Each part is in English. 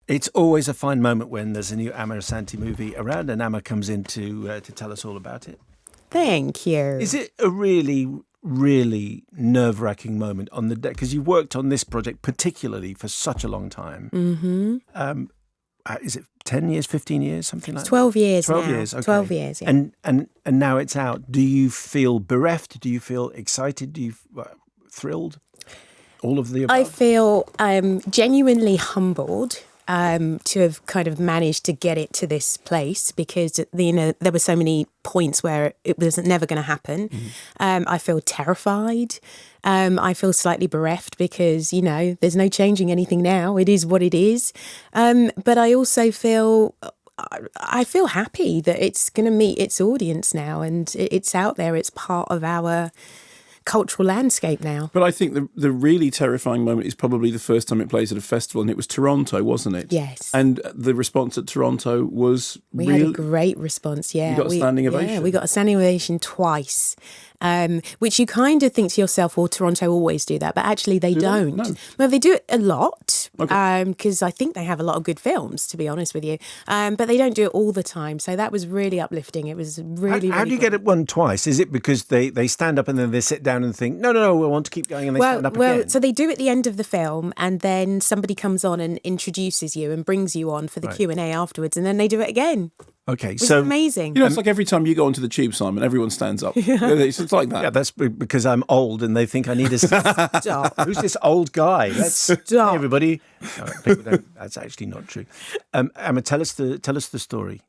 It's always a fine moment when there's a new Amma Asante movie around and Amma comes in to tell us all about it. Thank you. Is it a really, really nerve-wracking moment on the day? Because you worked on this project particularly for such a long time. Mm-hmm. Is it 10 years, 15 years, something like 12 years 12 now. years, okay. 12 years, yeah. And now it's out. Do you feel bereft? Do you feel excited? Do you thrilled? All of the above? I feel genuinely humbled to have kind of managed to get it to this place because, there were so many points where it was never going to happen. I feel terrified. I feel slightly bereft because, there's no changing anything now. It is what it is. But I also feel happy that it's going to meet its audience now and it's out there. It's part of our cultural landscape now. But I think the really terrifying moment is probably the first time it plays at a festival, and it was Toronto, wasn't it? Yes. And the response at Toronto was We had a great response, yeah. You got a standing ovation. Yeah, we got a standing ovation twice, which you kind of think to yourself, well, Toronto always do that, but actually they don't. No. Well, they do it a lot, Okay. because I think they have a lot of good films, to be honest with you, but they don't do it all the time. So that was really uplifting. It was really, How do you get it one twice? Is it because they stand up and then they sit down and think, no, we want to keep going, and they stand up again? So they do at the end of the film, and then somebody comes on and introduces you and brings you on for the Q&A afterwards, and then they do it again. Okay, Which is amazing. it's like every time you go onto the tube, Simon, everyone stands up. It's like that. Yeah, that's because I'm old and they think I need a... Stop. Who's this old guy? Stop. Hey, everybody. No, people don't, that's actually not true. Amma, tell us the story.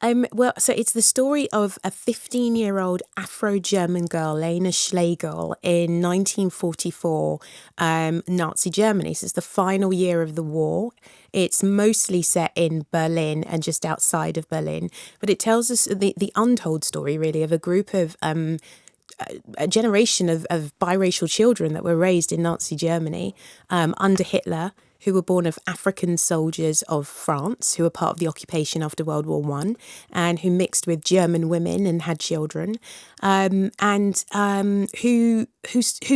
So it's the story of a 15-year-old Afro-German girl, Lena Schlegel, in 1944, Nazi Germany. So it's the final year of the war. It's mostly set in Berlin and just outside of Berlin. But it tells us the untold story, really, of a group of... a generation of biracial children that were raised in Nazi Germany under Hitler, who were born of African soldiers of France, who were part of the occupation after World War I, and who mixed with German women and had children, and who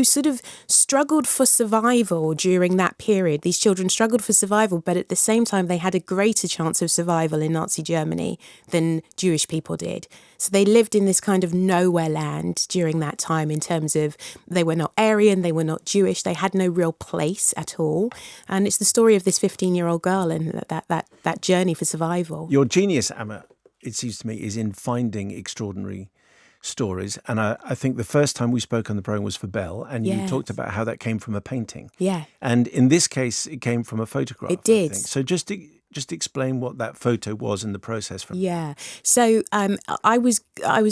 sort of struggled for survival during that period. These children struggled for survival, but at the same time, they had a greater chance of survival in Nazi Germany than Jewish people did. So they lived in this kind of nowhere land during that time in terms of they were not Aryan, they were not Jewish, they had no real place at all. And it's the story of this 15-year-old girl and that journey for survival. Your genius, Amma, it seems to me, is in finding extraordinary stories. And I think the first time we spoke on the program was for Belle, and you talked about how that came from a painting. Yeah. And in this case, it came from a photograph. It did. I think. So just explain what that photo was in the process. Yeah. So I was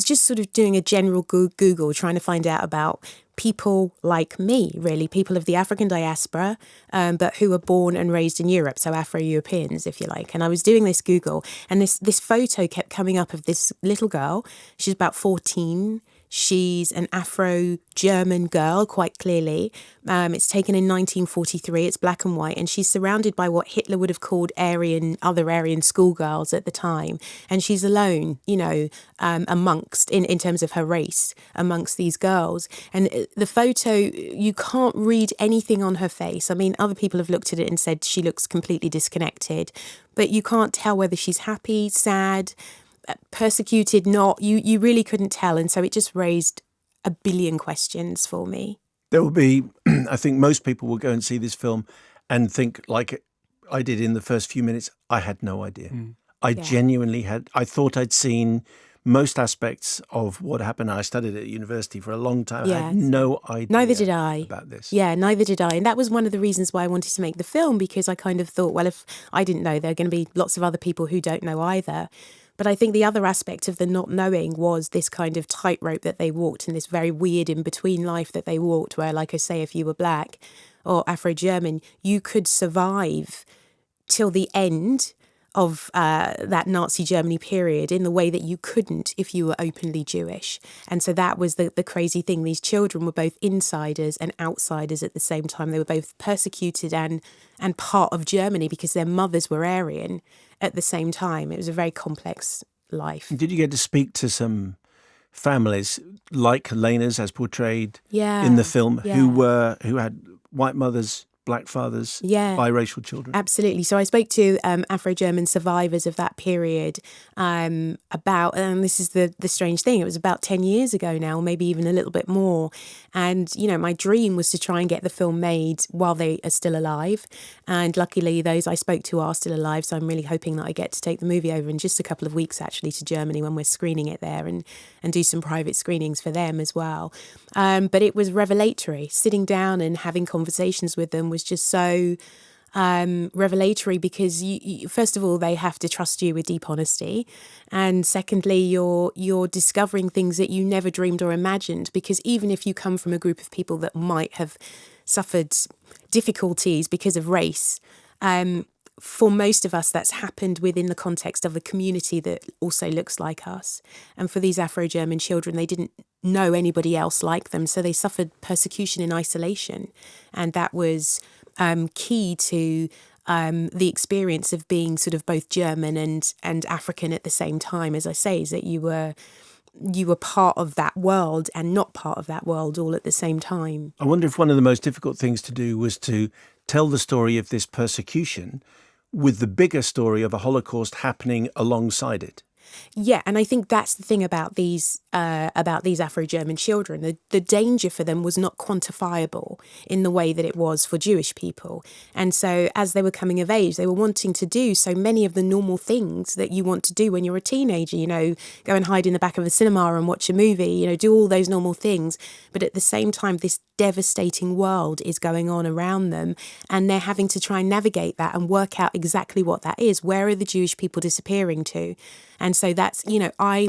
just sort of doing a general Google trying to find out about people like me, really, people of the African diaspora, but who were born and raised in Europe, so Afro-Europeans, if you like. And I was doing this Google, and this photo kept coming up of this little girl. She's about 14. She's an Afro-German girl, quite clearly. It's taken in 1943. It's black and white. And she's surrounded by what Hitler would have called other Aryan schoolgirls at the time. And she's alone, amongst, in terms of her race, amongst these girls. And the photo, you can't read anything on her face. I mean, other people have looked at it and said she looks completely disconnected. But you can't tell whether she's happy, sad, persecuted, not. You really couldn't tell, and so it just raised a billion questions for me. There will be, I think most people will go and see this film and think, like I did in the first few minutes, I had no idea. Genuinely I thought I'd seen most aspects of what happened. I studied at university for a long time. I had no idea. Neither did I. About this. Yeah, neither did I. And that was one of the reasons why I wanted to make the film, because I kind of thought, well, if I didn't know, there are going to be lots of other people who don't know either. But I think the other aspect of the not knowing was this kind of tightrope that they walked, and this very weird in-between life that they walked, where, like I say, if you were black or Afro-German, you could survive till the end of that Nazi Germany period in the way that you couldn't if you were openly Jewish. And so that was the crazy thing. These children were both insiders and outsiders at the same time. They were both persecuted and part of Germany because their mothers were Aryan at the same time. It was a very complex life. Did you get to speak to some families like Lena's, as portrayed in the film, who had white mothers black fathers, Yeah. biracial children. Absolutely. So I spoke to Afro-German survivors of that period about, and this is the strange thing, it was about 10 years ago now, maybe even a little bit more. And, you know, my dream was to try and get the film made while they are still alive. And luckily those I spoke to are still alive. So I'm really hoping that I get to take the movie over in just a couple of weeks, actually, to Germany when we're screening it there and do some private screenings for them as well. But it was revelatory. Sitting down and having conversations with them was just so revelatory, because you first of all, they have to trust you with deep honesty, and secondly, you're discovering things that you never dreamed or imagined, because even if you come from a group of people that might have suffered difficulties because of race, for most of us, that's happened within the context of a community that also looks like us. And for these Afro-German children, they didn't know anybody else like them, so they suffered persecution in isolation, and that was key to the experience of being sort of both German and African at the same time. As I say, is that you were part of that world and not part of that world all at the same time. I wonder if one of the most difficult things to do was to tell the story of this persecution with the bigger story of a Holocaust happening alongside it. Yeah, and I think that's the thing about these Afro-German children. The danger for them was not quantifiable in the way that it was for Jewish people. And so as they were coming of age, they were wanting to do so many of the normal things that you want to do when you're a teenager, you know, go and hide in the back of a cinema and watch a movie, you know, do all those normal things. But at the same time, this devastating world is going on around them, and they're having to try and navigate that and work out exactly what that is. Where are the Jewish people disappearing to? And so that's, you know, I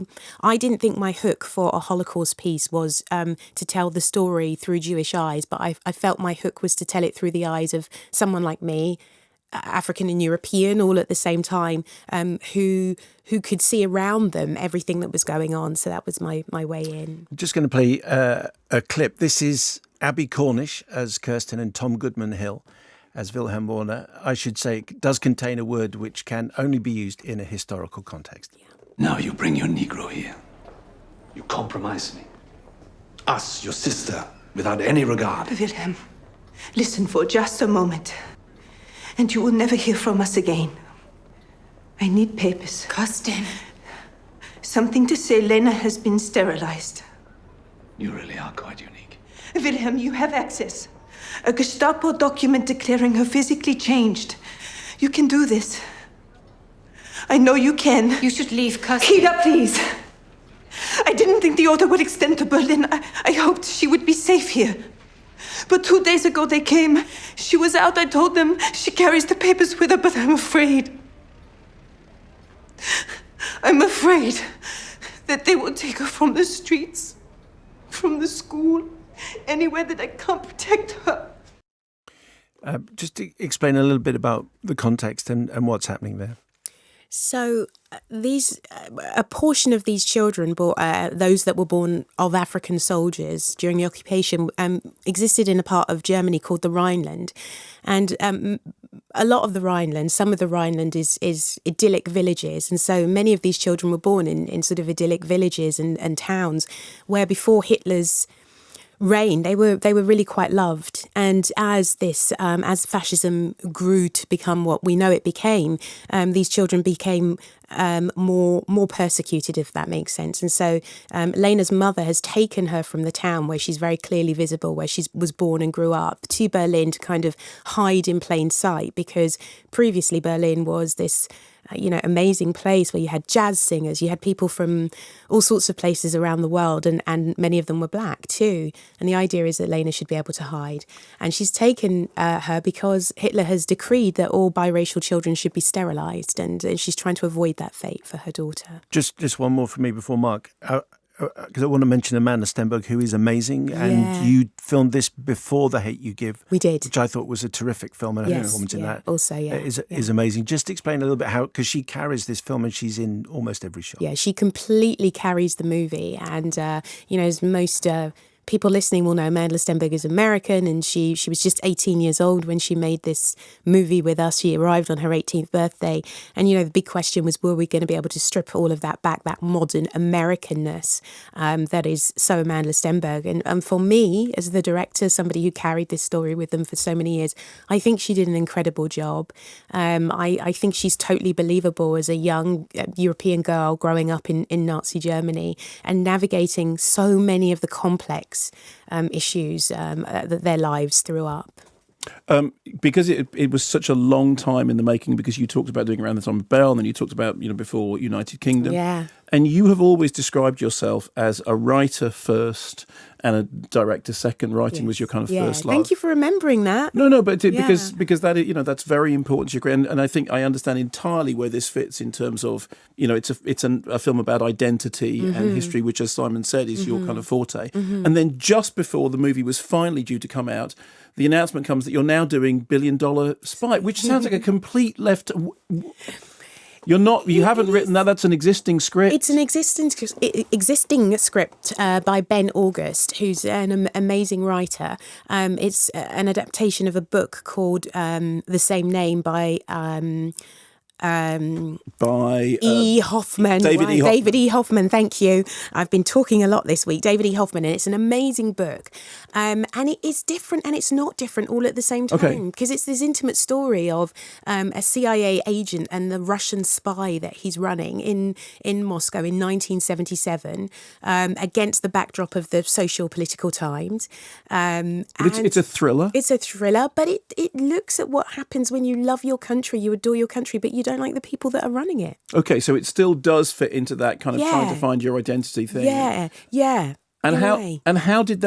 didn't think my hook for a Holocaust piece was to tell the story through Jewish eyes, but I felt my hook was to tell it through the eyes of someone like me, African and European, all at the same time, who could see around them everything that was going on. So that was my way in. I'm just going to play a clip. This is Abby Cornish as Kirsten and Tom Goodman Hill as Wilhelm Warner. I should say it does contain a word which can only be used in a historical context. Yeah. Now you bring your Negro here. You compromise me. Us, your sister, without any regard. Wilhelm, listen for just a moment, and you will never hear from us again. I need papers. Kirsten. Something to say Lena has been sterilized. You really are quite unique. Wilhelm, you have access. A Gestapo document declaring her physically changed. You can do this. I know you can. You should leave, Kirsten. Kira, please. I didn't think the order would extend to Berlin. I hoped she would be safe here. But 2 days ago they came. She was out, I told them. She carries the papers with her, but I'm afraid. I'm afraid that they will take her from the streets, from the school, anywhere that I can't protect her. Just to explain a little bit about the context and what's happening there. So a portion of these children, those that were born of African soldiers during the occupation, existed in a part of Germany called the Rhineland. And a lot of the Rhineland, some of the Rhineland is idyllic villages. And so many of these children were born in sort of idyllic villages and towns where before Hitler's reign, they were really quite loved. And as fascism grew to become what we know it became, these children became more persecuted, if that makes sense. And so Lena's mother has taken her from the town where she's very clearly visible, where she was born and grew up, to Berlin to kind of hide in plain sight, because previously Berlin was this amazing place where you had jazz singers, you had people from all sorts of places around the world, and many of them were black too. And the idea is that Lena should be able to hide. And she's taken her because Hitler has decreed that all biracial children should be sterilised, and she's trying to avoid that fate for her daughter. Just one more from me before Mark. Because I want to mention Amandla Stenberg, who is amazing, and you filmed this before The Hate You Give. We did. Which I thought was a terrific film, and her performance in that is amazing. Just explain a little bit how, because she carries this film and she's in almost every shot. Yeah, she completely carries the movie, and as most people listening will know Amandla Stenberg is American, and she was just 18 years old when she made this movie with us. She arrived on her 18th birthday. And, the big question was, were we going to be able to strip all of that back, that modern Americanness that is so Amandla Stenberg? And for me, as the director, somebody who carried this story with them for so many years, I think she did an incredible job. I think she's totally believable as a young European girl growing up in Nazi Germany and navigating so many of the complex issues that their lives threw up. Because it was such a long time in the making, because you talked about doing it around the time of Bell, and then you talked about, before United Kingdom. Yeah. And you have always described yourself as a writer first and a director second. Writing was your kind of first love. Thank you for remembering that. No, but because that that's very important to your career, and I think I understand entirely where this fits in terms of it's a film about identity and history, which, as Simon said, is your kind of forte. And then just before the movie was finally due to come out, the announcement comes that you're now doing $1 Billion Spy, which sounds like a complete left. You haven't written that. That's an existing script. It's an existing script by Ben August, who's an amazing writer. It's an adaptation of a book called the same name by E. Hoffman. David E. Hoffman, thank you. I've been talking a lot this week. David E. Hoffman, and it's an amazing book. And it is different and it's not different all at the same time, because it's this intimate story of a CIA agent and the Russian spy that he's running in Moscow in 1977 against the backdrop of the social political times. It's a thriller. It's a thriller, but it looks at what happens when you love your country, you adore your country, but you don't like the people that are running it. Okay, so it still does fit into that kind of trying to find your identity thing. Yeah. And how did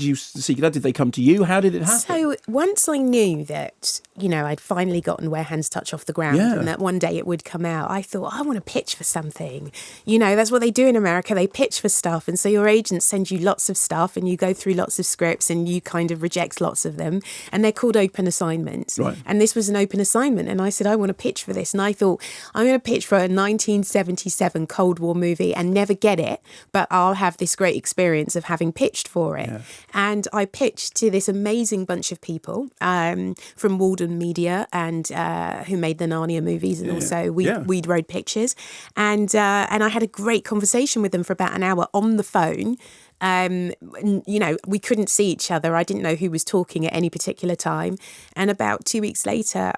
you seek that? Did they come to you? How did it happen? So once I knew that, I'd finally gotten Where Hands Touch off the ground and that one day it would come out, I thought, I want to pitch for something. That's what they do in America. They pitch for stuff. And so your agents send you lots of stuff and you go through lots of scripts and you kind of reject lots of them. And they're called open assignments. Right. And this was an open assignment. And I said, I want to pitch for this. And I thought, I'm going to pitch for a 1977 Cold War movie and never get it, but I'll have this great experience of having pitched for it. And I pitched to this amazing bunch of people from Walden Media and who made the Narnia movies, and also Weed Road Pictures, and I had a great conversation with them for about an hour on the phone. We couldn't see each other. I didn't know who was talking at any particular time, and about 2 weeks later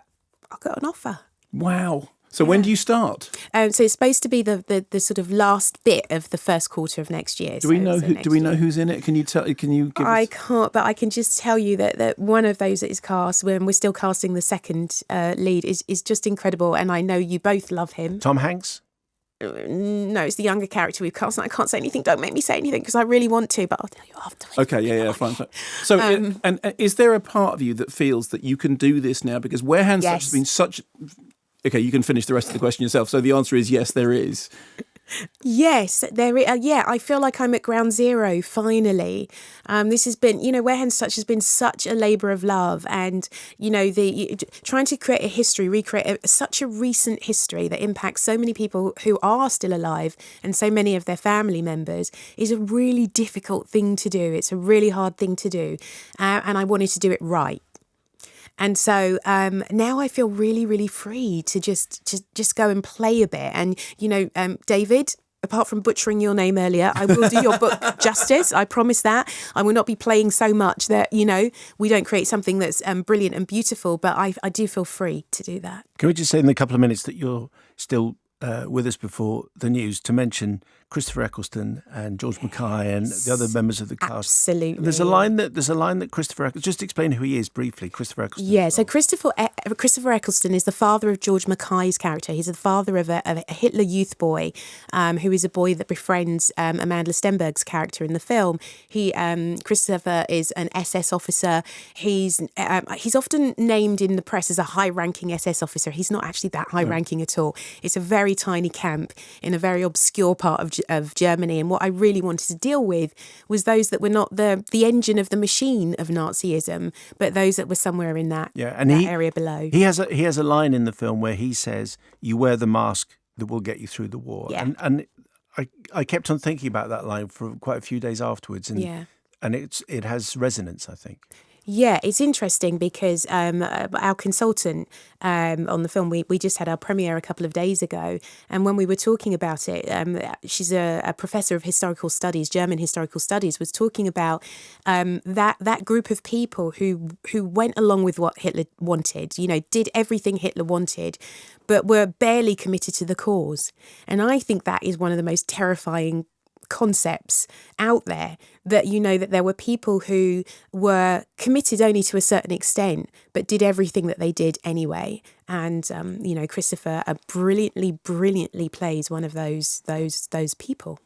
I got an offer. Wow. So when do you start? So it's supposed to be the sort of last bit of the first quarter of next year. Do we know who's in it? Can you tell? Can you give I us... can't, but I can just tell you that one of those that is cast, when we're still casting the second lead, is just incredible, and I know you both love him. Tom Hanks? No, it's the younger character we've cast. I can't say anything. Don't make me say anything because I really want to, but I'll tell you after. Okay, fine. So, and is there a part of you that feels that you can do this now? Because Where Hands Touch has been such... Okay, you can finish the rest of the question yourself. So the answer is yes, there is. Yes, there is. I feel like I'm at ground zero, finally. This has been, Where Hands Touch has been such a labour of love. And, trying to create a history, recreate such a recent history that impacts so many people who are still alive and so many of their family members is a really difficult thing to do. It's a really hard thing to do. And I wanted to do it right. And so now I feel really, really free to just go and play a bit. And, David, apart from butchering your name earlier, I will do your book justice. I promise that. I will not be playing so much that, we don't create something that's brilliant and beautiful. But I do feel free to do that. Can we just say in the couple of minutes that you're still with us before the news to mention Christopher Eccleston and George McCoy and the other members of the cast. Absolutely. And there's a line that Christopher Eccleston, just explain who he is briefly, Christopher Eccleston. Yeah, so Christopher Eccleston is the father of George McCoy's character. He's the father of a Hitler Youth boy, who is a boy that befriends Amandla Stenberg's character in the film. Christopher is an SS officer. He's often named in the press as a high-ranking SS officer. He's not actually that high-ranking at all. It's a very tiny camp in a very obscure part of Germany. And what I really wanted to deal with was those that were not the engine of the machine of Nazism, but those that were somewhere in that, area below. He has a line in the film where he says, "You wear the mask that will get you through the war." Yeah. And I kept on thinking about that line for quite a few days afterwards. And and it has resonance, I think. Yeah, it's interesting because our consultant on the film, we just had our premiere a couple of days ago, and when we were talking about it, she's a professor of historical studies, German historical studies, was talking about that group of people who went along with what Hitler wanted, did everything Hitler wanted, but were barely committed to the cause. And I think that is one of the most terrifying concepts out there, that that there were people who were committed only to a certain extent but did everything that they did anyway. And Christopher brilliantly plays one of those people.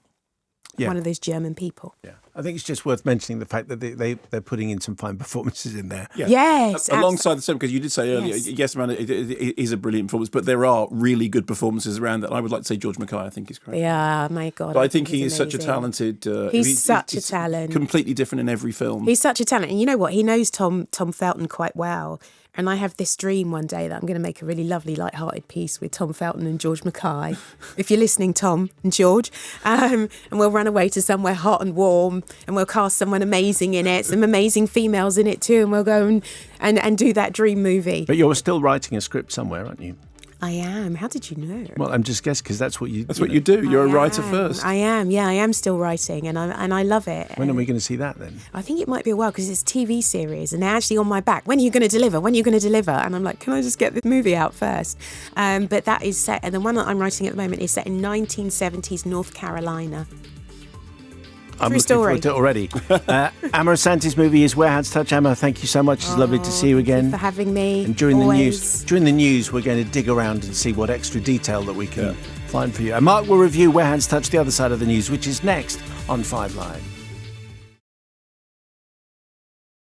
Yeah. One of those German people. Yeah, I think it's just worth mentioning the fact that they're putting in some fine performances in there. Yeah. Yes, alongside the same, because you did say earlier, yes, Amanda, it is a brilliant performance, but there are really good performances around that. I would like to say George McCoy. I think he's great. Yeah, my God. But I think he is amazing. such a talented. He's such a talent. Completely different in every film. He's such a talent, and you know what? He knows Tom Felton quite well. And I have this dream one day that I'm going to make a really lovely, light-hearted piece with Tom Felton and George McCoy. If you're listening, Tom and George, and we'll run away to somewhere hot and warm, and we'll cast someone amazing in it, some amazing females in it too, and we'll go and do that dream movie. But you're still writing a script somewhere, aren't you? I am. How did you know? Well, I'm just guessing because that's what you. That's what you do. You're a writer first. I am. Yeah, I am still writing, and I love it. When are we going to see that then? I think it might be a while because it's a TV series, and they're actually on my back. When are you going to deliver? When are you going to deliver? And I'm like, can I just get this movie out first? But that is set, and the one that I'm writing at the moment is set in 1970s North Carolina. I'm looking forward to it already. Amma Asante's movie is Warehouse Touch. Amma, thank you so much. It's lovely to see you again. Thank you for having me. And during the news, we're going to dig around and see what extra detail that we can find for you. And Mark will review Warehouse Touch, the other side of the news, which is next on 5 Live.